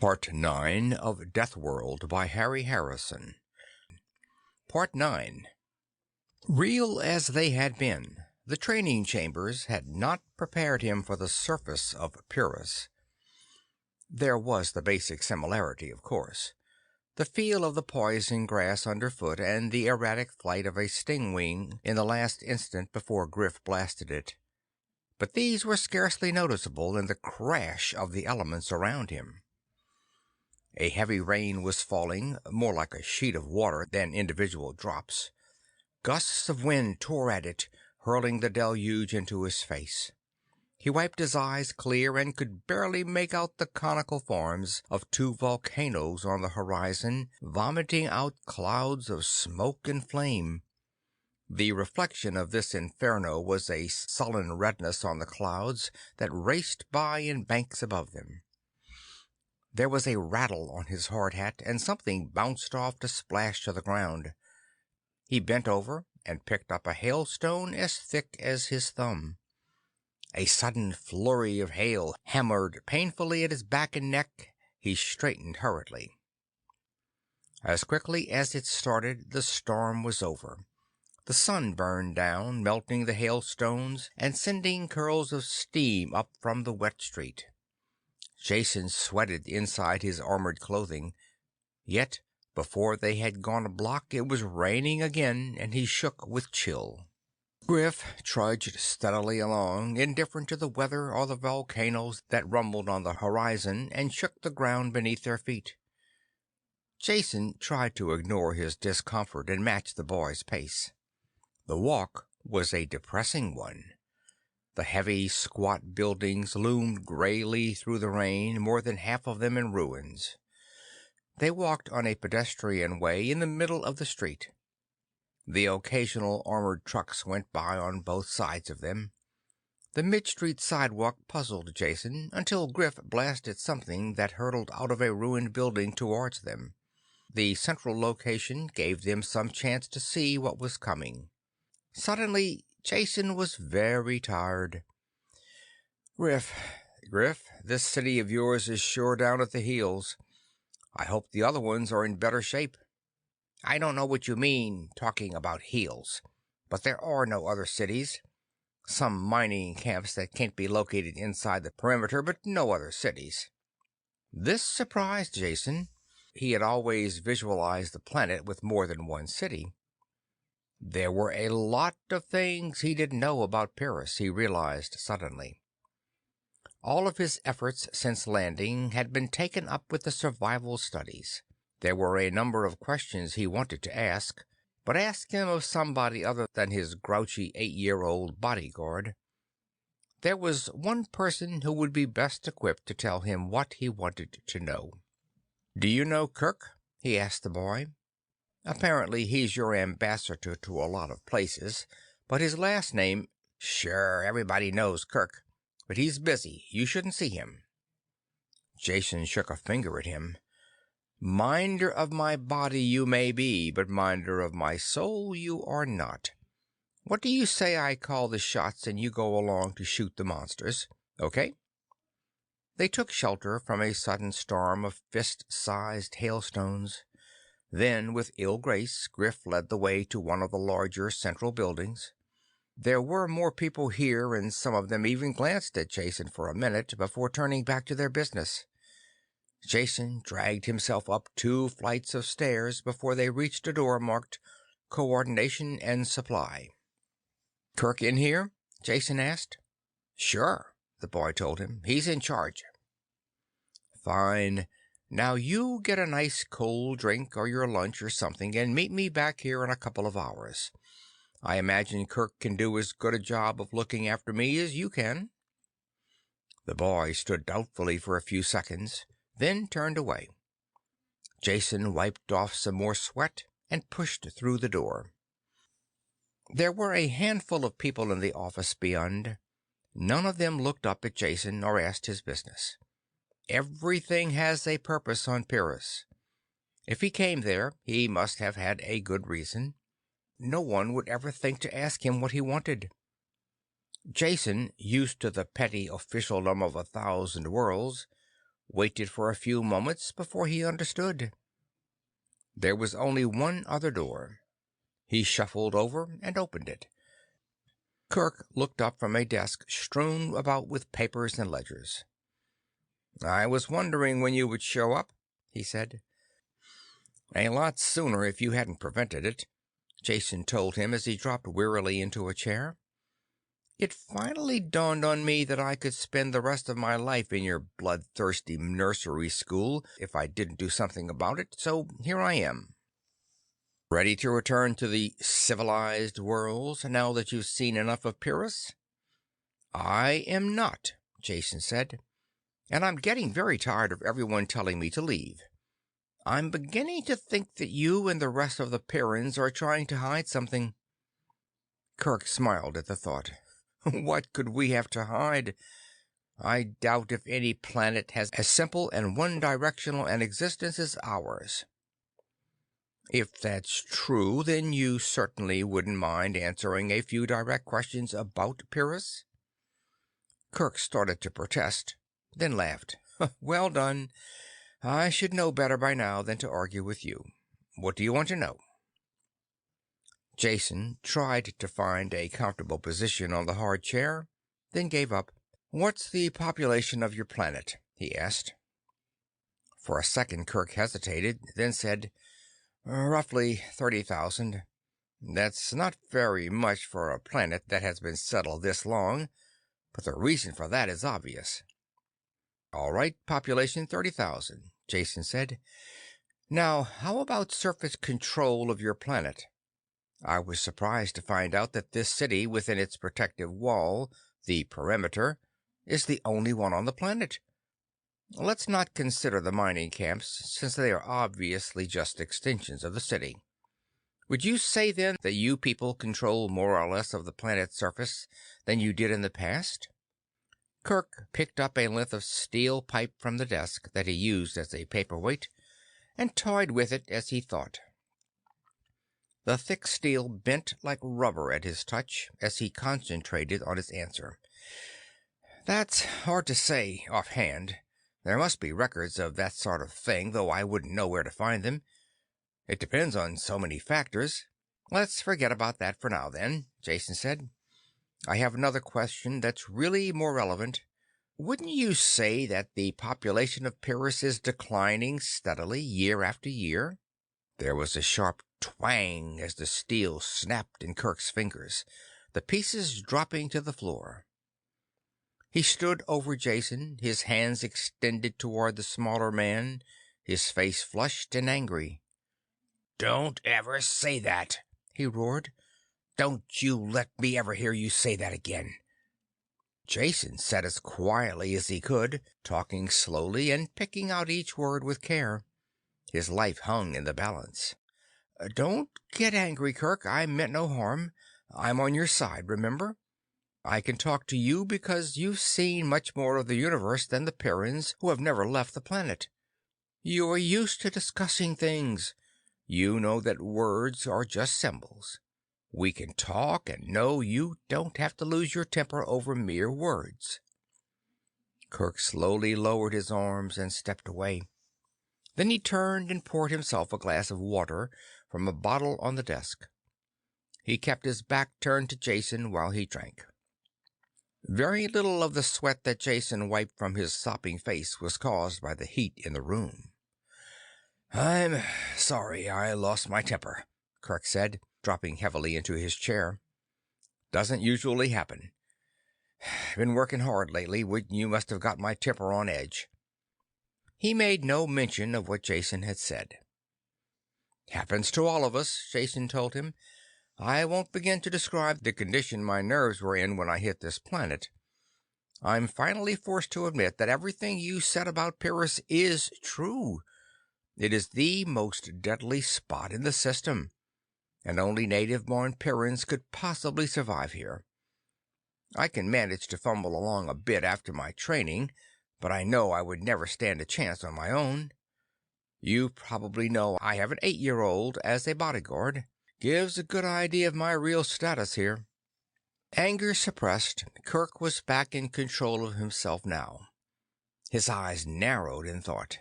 Part 9 of Deathworld by Harry Harrison. Part 9. Real as they had been, the training chambers had not prepared him for the surface of Pyrrus. There was the basic similarity, of course. The feel of the poison grass underfoot and the erratic flight of a stingwing in the last instant before Griff blasted it. But these were scarcely noticeable in the crash of the elements around him. A heavy rain was falling, more like a sheet of water than individual drops. Gusts of wind tore at it, hurling the deluge into his face. He wiped his eyes clear and could barely make out the conical forms of two volcanoes on the horizon, vomiting out clouds of smoke and flame. The reflection of this inferno was a sullen redness on the clouds that raced by in banks above them. There was a rattle on his hard hat, and something bounced off to splash to the ground. He bent over and picked up a hailstone as thick as his thumb. A sudden flurry of hail hammered painfully at his back and neck. He straightened hurriedly. As quickly as it started, the storm was over. The sun burned down, melting the hailstones and sending curls of steam up from the wet street. Jason sweated inside his armored clothing. Yet, before they had gone a block, it was raining again, and he shook with chill. Griff trudged steadily along, indifferent to the weather or the volcanoes that rumbled on the horizon and shook the ground beneath their feet. Jason tried to ignore his discomfort and match the boy's pace. The walk was a depressing one. The heavy, squat buildings loomed grayly through the rain, more than half of them in ruins. They walked on a pedestrian way in the middle of the street. The occasional armored trucks went by on both sides of them. The mid-street sidewalk puzzled Jason until Griff blasted something that hurtled out of a ruined building towards them. The central location gave them some chance to see what was coming. Suddenly, Jason was very tired. Griff, this city of yours is sure down at the heels. I hope the other ones are in better shape. I don't know what you mean, talking about heels, but there are no other cities. Some mining camps that can't be located inside the perimeter, but no other cities. This surprised Jason. He had always visualized the planet with more than one city. There were a lot of things he didn't know about Pyrrus, he realized suddenly. All of his efforts since landing had been taken up with the survival studies. There were a number of questions he wanted to ask, but ask them of somebody other than his grouchy 8-year-old bodyguard. There was one person who would be best equipped to tell him what he wanted to know. "Do you know Kirk?" he asked the boy. "Apparently he's your ambassador to a lot of places, but his last name—" "Sure, everybody knows Kirk, but he's busy. You shouldn't see him." Jason shook a finger at him. "Minder of my body you may be, but minder of my soul you are not. What do you say I call the shots and you go along to shoot the monsters? Okay?" They took shelter from a sudden storm of fist-sized hailstones. Then, with ill grace, Griff led the way to one of the larger central buildings. There were more people here, and some of them even glanced at Jason for a minute before turning back to their business. Jason dragged himself up 2 flights of stairs before they reached a door marked Coordination and Supply. "Kirk in here?" Jason asked. "Sure," the boy told him. "He's in charge." "Fine. Now you get a nice cold drink or your lunch or something and meet me back here in a couple of hours. I imagine Kirk can do as good a job of looking after me as you can." The boy stood doubtfully for a few seconds, then turned away. Jason wiped off some more sweat and pushed through the door. There were a handful of people in the office beyond. None of them looked up at Jason or asked his business. Everything has a purpose on Pyrrus. If he came there, he must have had a good reason. No one would ever think to ask him what he wanted. Jason, used to the petty officialdom of 1,000 worlds, waited for a few moments before he understood. There was only one other door. He shuffled over and opened it. Kirk looked up from a desk strewn about with papers and ledgers. "I was wondering when you would show up," he said. "A lot sooner if you hadn't prevented it," Jason told him as he dropped wearily into a chair. "It finally dawned on me that I could spend the rest of my life in your bloodthirsty nursery school if I didn't do something about it, so here I am." "Ready to return to the civilized worlds now that you've seen enough of Pyrrus?" "I am not," Jason said, "and I'm getting very tired of everyone telling me to leave. I'm beginning to think that you and the rest of the Pyrrians are trying to hide something." Kirk smiled at the thought. "What could we have to hide? I doubt if any planet has as simple and one-directional an existence as ours." "If that's true, then you certainly wouldn't mind answering a few direct questions about Pyrrus?" Kirk started to protest, then laughed. "Well done. I should know better by now than to argue with you. What do you want to know?" Jason tried to find a comfortable position on the hard chair, then gave up. "What's the population of your planet?" he asked. For a second Kirk hesitated, then said, "Roughly 30,000. That's not very much for a planet that has been settled this long, but the reason for that is obvious." "All right, population 30,000, Jason said. "Now, how about surface control of your planet? I was surprised to find out that this city within its protective wall, the perimeter, is the only one on the planet. Let's not consider the mining camps, since they are obviously just extensions of the city. Would you say then that you people control more or less of the planet's surface than you did in the past?" Kirk picked up a length of steel pipe from the desk that he used as a paperweight and toyed with it as he thought. The thick steel bent like rubber at his touch as he concentrated on his answer. "That's hard to say offhand. There must be records of that sort of thing, though I wouldn't know where to find them. It depends on so many factors." "Let's forget about that for now, then," Jason said. "I have another question that's really more relevant. Wouldn't you say that the population of Pyrrus is declining steadily year after year?" There was a sharp twang as the steel snapped in Kirk's fingers, the pieces dropping to the floor. He stood over Jason, his hands extended toward the smaller man, his face flushed and angry. "Don't ever say that!" he roared. "Don't you let me ever hear you say that again." Jason sat as quietly as he could, talking slowly and picking out each word with care. His life hung in the balance. "Don't get angry, Kirk. I meant no harm. I'm on your side, remember? I can talk to you because you've seen much more of the universe than the Pyrrians, who have never left the planet. You are used to discussing things. You know that words are just symbols. We can talk, and no, you don't have to lose your temper over mere words." Kirk slowly lowered his arms and stepped away. Then he turned and poured himself a glass of water from a bottle on the desk. He kept his back turned to Jason while he drank. Very little of the sweat that Jason wiped from his sopping face was caused by the heat in the room. "I'm sorry I lost my temper," Kirk said, dropping heavily into his chair. "Doesn't usually happen. Been working hard lately. You must have got my temper on edge." He made no mention of what Jason had said. "Happens to all of us," Jason told him. "I won't begin to describe the condition my nerves were in when I hit this planet. I'm finally forced to admit that everything you said about Pyrrus is true. It is the most deadly spot in the system, and only native-born Pyrrians could possibly survive here. I can manage to fumble along a bit after my training, but I know I would never stand a chance on my own. You probably know I have an 8-year-old as a bodyguard. Gives a good idea of my real status here." Anger suppressed, Kirk was back in control of himself now. His eyes narrowed in thought.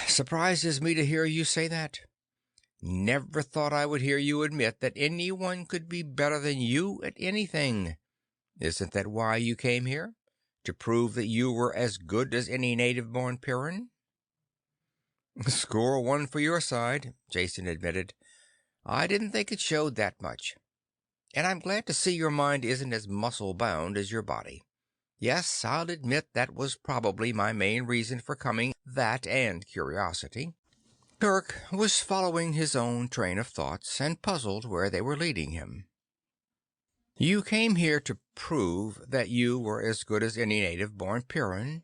Surprises me to hear you say that. Never thought I would hear you admit that anyone could be better than you at anything. Isn't that why you came here? To prove that you were as good as any native-born Pyrran? Score one for your side, Jason admitted. I didn't think it showed that much. And I'm glad to see your mind isn't as muscle-bound as your body. Yes, I'll admit that was probably my main reason for coming, that and curiosity. Kirk was following his own train of thoughts and puzzled where they were leading him. You came here to prove that you were as good as any native-born Pyrran,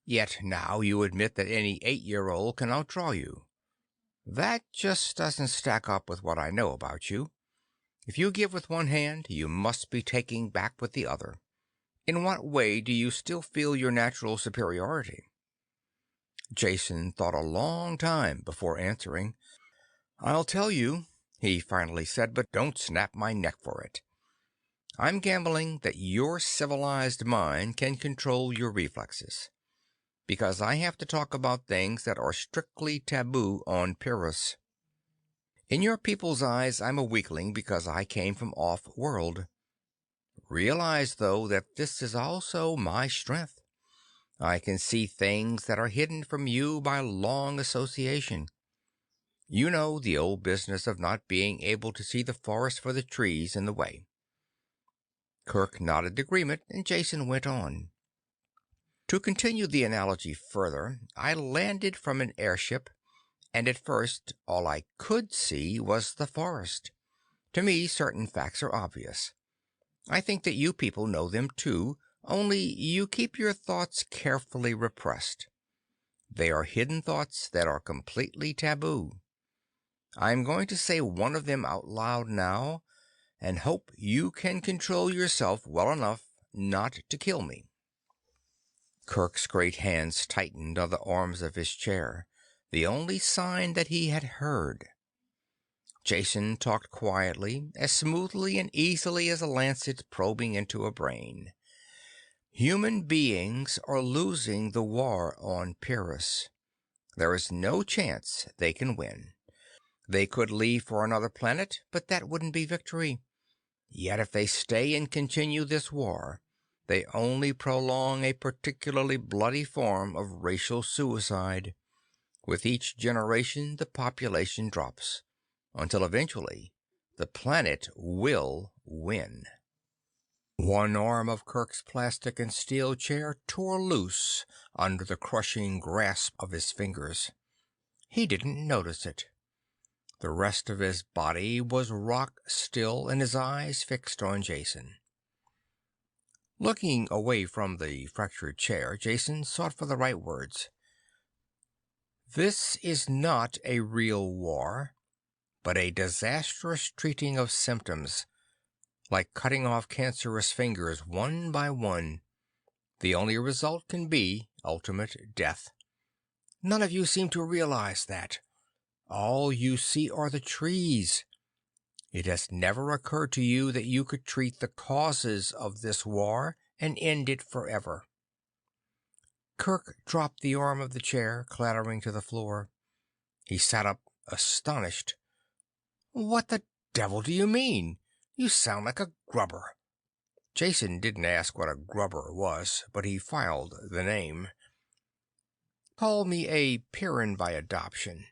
yet now you admit that any 8-year-old can outdraw you. That just doesn't stack up with what I know about you. If you give with one hand, you must be taking back with the other. In what way do you still feel your natural superiority? Jason thought a long time before answering. I'll tell you, he finally said, but don't snap my neck for it. I'm gambling that your civilized mind can control your reflexes, because I have to talk about things that are strictly taboo on Pyrrus. In your people's eyes, I'm a weakling because I came from off-world. Realize, though, that this is also my strength. I can see things that are hidden from you by long association. You know the old business of not being able to see the forest for the trees in the way. Kirk nodded agreement, and Jason went on. To continue the analogy further, I landed from an airship, and at first all I could see was the forest. To me, certain facts are obvious. I think that you people know them too, only you keep your thoughts carefully repressed. They are hidden thoughts that are completely taboo. I'm going to say one of them out loud now, and hope you can control yourself well enough not to kill me. Kirk's great hands tightened on the arms of his chair, the only sign that he had heard. Jason talked quietly, as smoothly and easily as a lancet probing into a brain. Human beings are losing the war on Pyrrus. There is no chance they can win. They could leave for another planet, but that wouldn't be victory. Yet if they stay and continue this war, they only prolong a particularly bloody form of racial suicide. With each generation, the population drops, until eventually the planet will win. One arm of Kirk's plastic and steel chair tore loose under the crushing grasp of his fingers. He didn't notice it. The rest of his body was rock still and his eyes fixed on Jason. Looking away from the fractured chair, Jason sought for the right words. This is not a real war, but a disastrous treating of symptoms, like cutting off cancerous fingers one by one. The only result can be ultimate death. None of you seem to realize that. All you see are the trees. It has never occurred to you that you could treat the causes of this war and end it forever. Kirk dropped the arm of the chair, clattering to the floor. He sat up, astonished. What the devil do you mean? You sound like a grubber. Jason didn't ask what a grubber was, but he filed the name. Call me a Pyrran by adoption.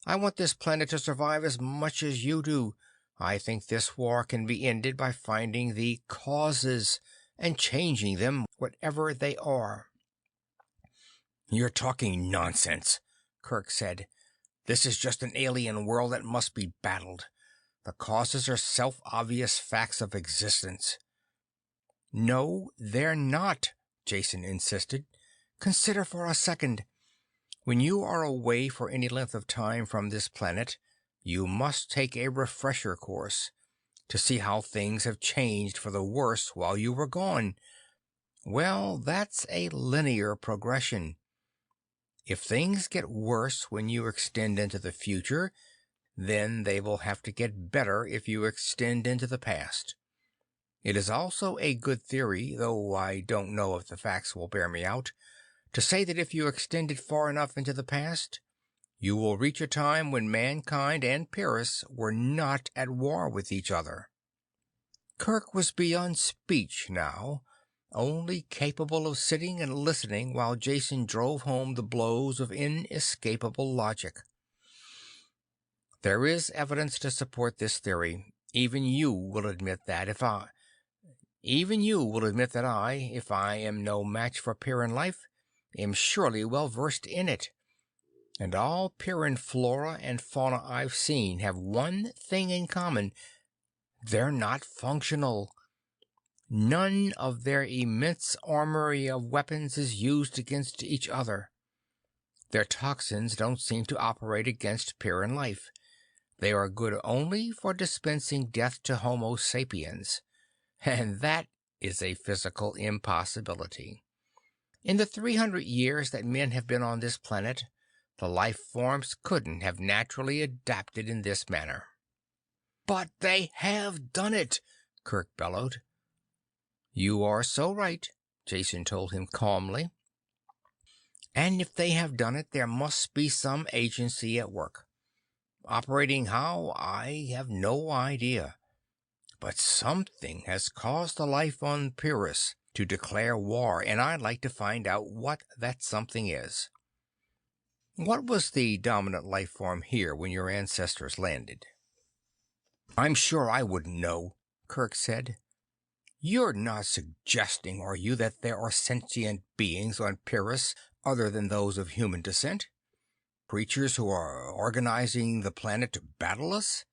I want this planet to survive as much as you do. I think this war can be ended by finding the causes and changing them, whatever they are. You're talking nonsense, Kirk said. This is just an alien world that must be battled. The causes are self-obvious facts of existence. No, they're not, Jason insisted. Consider for a second. When you are away for any length of time from this planet, you must take a refresher course to see how things have changed for the worse while you were gone. Well, that's a linear progression. If things get worse when you extend into the future, then they will have to get better if you extend into the past. It is also a good theory, though I don't know if the facts will bear me out, to say that if you extend it far enough into the past, you will reach a time when mankind and Pyrrus were not at war with each other. Kirk was beyond speech now, only capable of sitting and listening while Jason drove home the blows of inescapable logic. There is evidence to support this theory. Even you will admit that if I, if I am no match for Pyrran life, am surely well versed in it. And all Pyrran flora and fauna I've seen have one thing in common. They're not functional. None of their immense armory of weapons is used against each other. Their toxins don't seem to operate against Pyrran life. They are good only for dispensing death to Homo sapiens. And that is a physical impossibility. In the 300 years that men have been on this planet, the life forms couldn't have naturally adapted in this manner. "But they have done it!" Kirk bellowed. "You are so right," Jason told him calmly. "And if they have done it, there must be some agency at work. Operating how, I have no idea. But something has caused the life on Pyrrus to declare war, and I'd like to find out what that something is. What was the dominant life form here when your ancestors landed?" "I'm sure I wouldn't know," Kirk said. "You're not suggesting, are you, that there are sentient beings on Pyrrus other than those of human descent? Creatures who are organizing the planet to battle us?"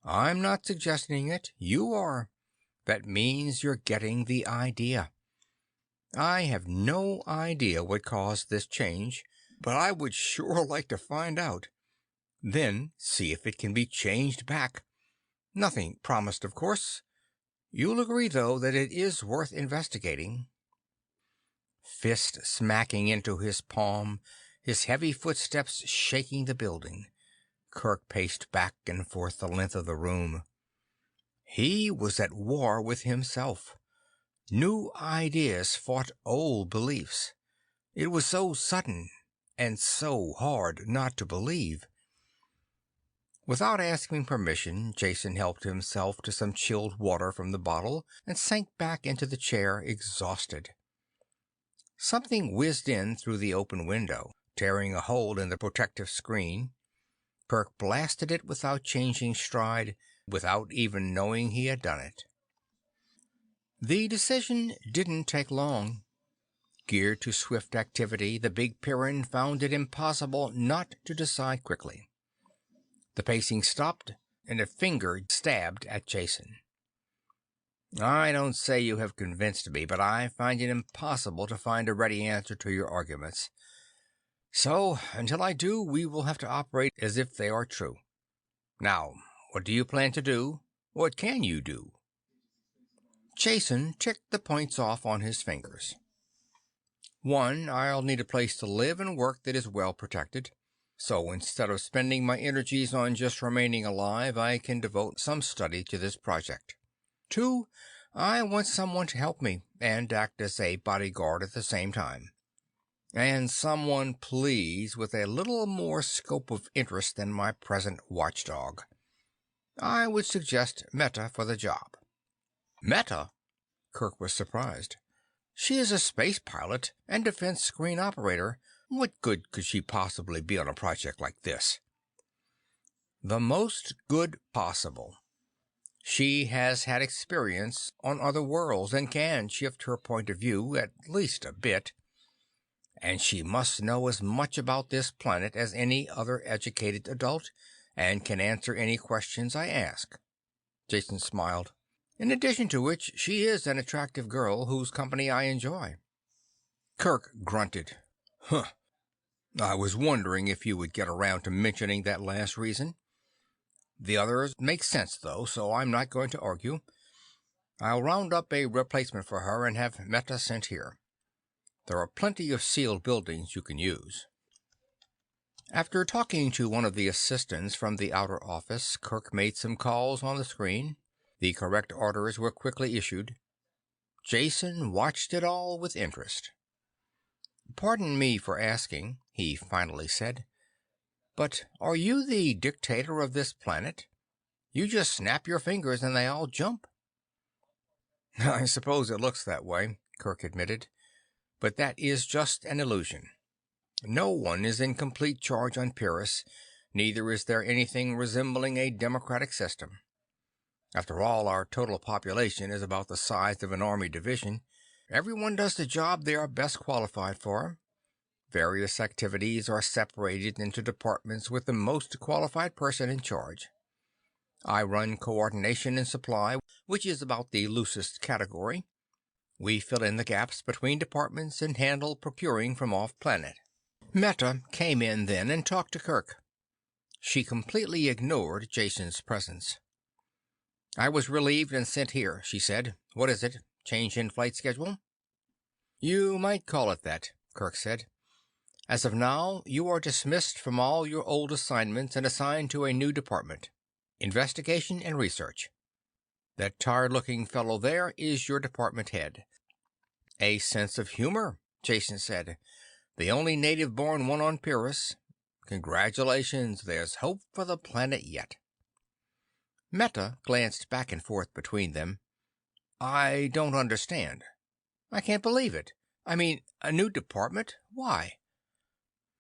"I'm not suggesting it. You are. That means you're getting the idea. I have no idea what caused this change, but I would sure like to find out. Then see if it can be changed back. Nothing promised, of course. You'll agree, though, that it is worth investigating." Fist smacking into his palm, his heavy footsteps shaking the building, Kirk paced back and forth the length of the room. He was at war with himself. New ideas fought old beliefs. It was so sudden and so hard not to believe. Without asking permission, Jason helped himself to some chilled water from the bottle and sank back into the chair, exhausted. Something whizzed in through the open window, tearing a hole in the protective screen. Kirk blasted it without changing stride, without even knowing he had done it. The decision didn't take long. Geared to swift activity, the big Pyrran found it impossible not to decide quickly. The pacing stopped, and a finger stabbed at Jason. "I don't say you have convinced me, but I find it impossible to find a ready answer to your arguments. So, until I do, we will have to operate as if they are true. Now, what do you plan to do? What can you do?" Jason ticked the points off on his fingers. "1, I'll need a place to live and work that is well protected. So instead of spending my energies on just remaining alive, I can devote some study to this project. 2, I want someone to help me and act as a bodyguard at the same time. And someone, please, with a little more scope of interest than my present watchdog. I would suggest Meta for the job." "Meta?" Kirk was surprised. "She is a space pilot and defense screen operator. What good could she possibly be on a project like this?" "The most good possible. She has had experience on other worlds and can shift her point of view at least a bit. And she must know as much about this planet as any other educated adult, and can answer any questions I ask." Jason smiled. "In addition to which, she is an attractive girl whose company I enjoy." Kirk grunted. "Huh. I was wondering if you would get around to mentioning that last reason. The others make sense, though, so I'm not going to argue. I'll round up a replacement for her and have Meta sent here. There are plenty of sealed buildings you can use." After talking to one of the assistants from the outer office, Kirk made some calls on the screen. The correct orders were quickly issued. Jason watched it all with interest. Pardon me for asking, he finally said, but are you the dictator of this planet? You just snap your fingers and they all jump. I suppose it looks that way, Kirk admitted, but that is just an illusion. No one is in complete charge on Pyrrus, neither is there anything resembling a democratic system. After all, our total population is about the size of an army division. Everyone does the job they are best qualified for. Various activities are separated into departments with the most qualified person in charge. I run coordination and supply, which is about the loosest category. We fill in the gaps between departments and handle procuring from off-planet. Meta came in then and talked to Kirk. She completely ignored Jason's presence. I was relieved and sent here, she said. What is it? Change in flight schedule? You might call it that, Kirk said. As of now, you are dismissed from all your old assignments and assigned to a new department. Investigation and research. That tired-looking fellow there is your department head. A sense of humor, Jason said. The only native-born one on Pyrrus. Congratulations, there's hope for the planet yet. Meta glanced back and forth between them. I don't understand. I can't believe it. I mean, a new department? Why?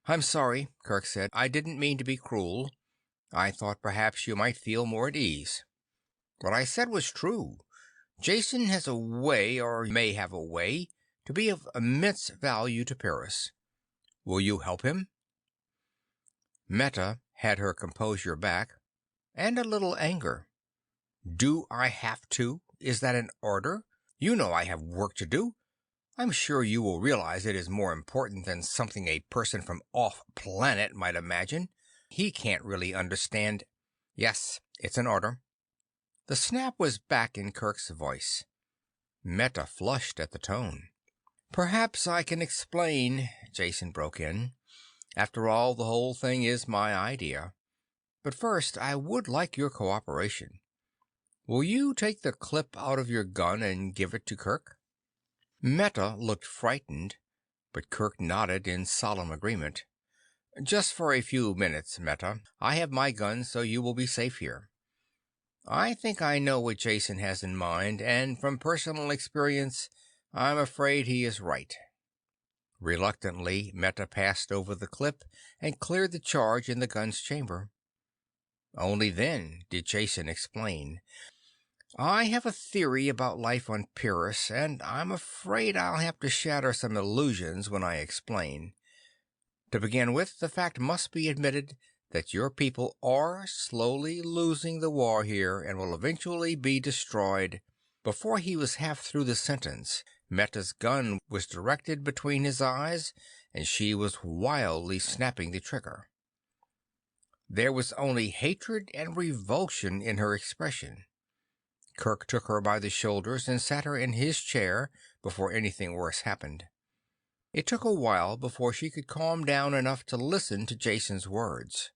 I'm sorry, Kirk said. I didn't mean to be cruel. I thought perhaps you might feel more at ease. What I said was true. Jason has a way, or may have a way, to be of immense value to Pyrrus. Will you help him? Meta had her composure back, and a little anger. Do I have to? Is that an order? You know I have work to do. I'm sure you will realize it is more important than something a person from off-planet might imagine. He can't really understand. Yes, it's an order. The snap was back in Kirk's voice. Meta flushed at the tone. Perhaps I can explain, Jason broke in. After all, the whole thing is my idea. But first, I would like your cooperation. Will you take the clip out of your gun and give it to Kirk? Meta looked frightened, but Kirk nodded in solemn agreement. Just for a few minutes, Meta. I have my gun, so you will be safe here. I think I know what Jason has in mind, and from personal experience, I'm afraid he is right. Reluctantly, Meta passed over the clip and cleared the charge in the gun's chamber. Only then did Jason explain. I have a theory about life on Pyrrus, and I'm afraid I'll have to shatter some illusions when I explain. To begin with, the fact must be admitted that your people are slowly losing the war here and will eventually be destroyed. Before he was half through the sentence, Meta's gun was directed between his eyes, and she was wildly snapping the trigger. There was only hatred and revulsion in her expression. Kirk took her by the shoulders and sat her in his chair before anything worse happened. It took a while before she could calm down enough to listen to Jason's words.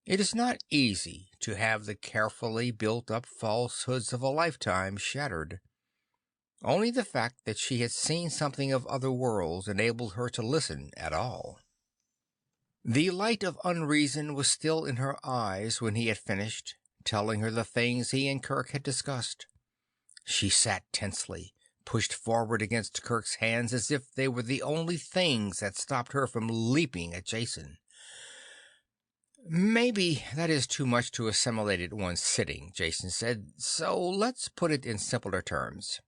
It is not easy to have the carefully built-up falsehoods of a lifetime shattered. Only the fact that she had seen something of other worlds enabled her to listen at all. The light of unreason was still in her eyes when he had finished, telling her the things he and Kirk had discussed. She sat tensely, pushed forward against Kirk's hands as if they were the only things that stopped her from leaping at Jason. Maybe that is too much to assimilate at one sitting, Jason said, so let's put it in simpler terms.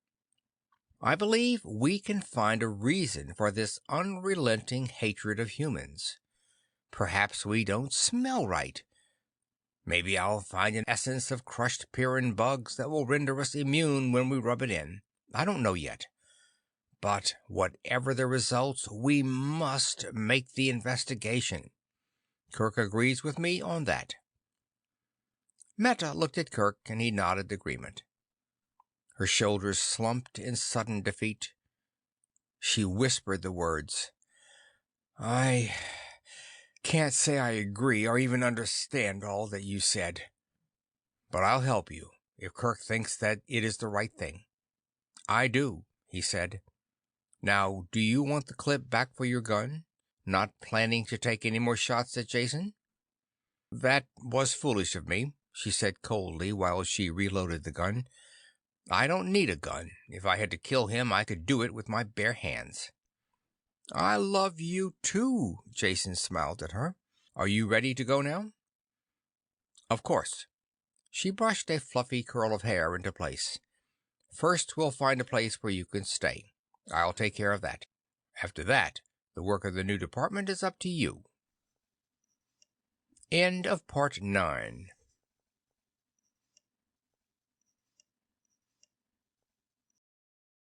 I believe we can find a reason for this unrelenting hatred of humans. Perhaps we don't smell right. Maybe I'll find an essence of crushed Pyrrian bugs that will render us immune when we rub it in. I don't know yet. But whatever the results, we must make the investigation. Kirk agrees with me on that. Meta looked at Kirk and he nodded agreement. Her shoulders slumped in sudden defeat. She whispered the words, I can't say I agree or even understand all that you said. But I'll help you if Kirk thinks that it is the right thing. I do, he said. Now, do you want the clip back for your gun? Not planning to take any more shots at Jason?" "That was foolish of me," she said coldly while she reloaded the gun. "I don't need a gun. If I had to kill him, I could do it with my bare hands." "I love you too," Jason smiled at her. "Are you ready to go now?" "Of course." She brushed a fluffy curl of hair into place. "First, we'll find a place where you can stay. I'll take care of that. After that, the work of the new department is up to you." End of Part 9.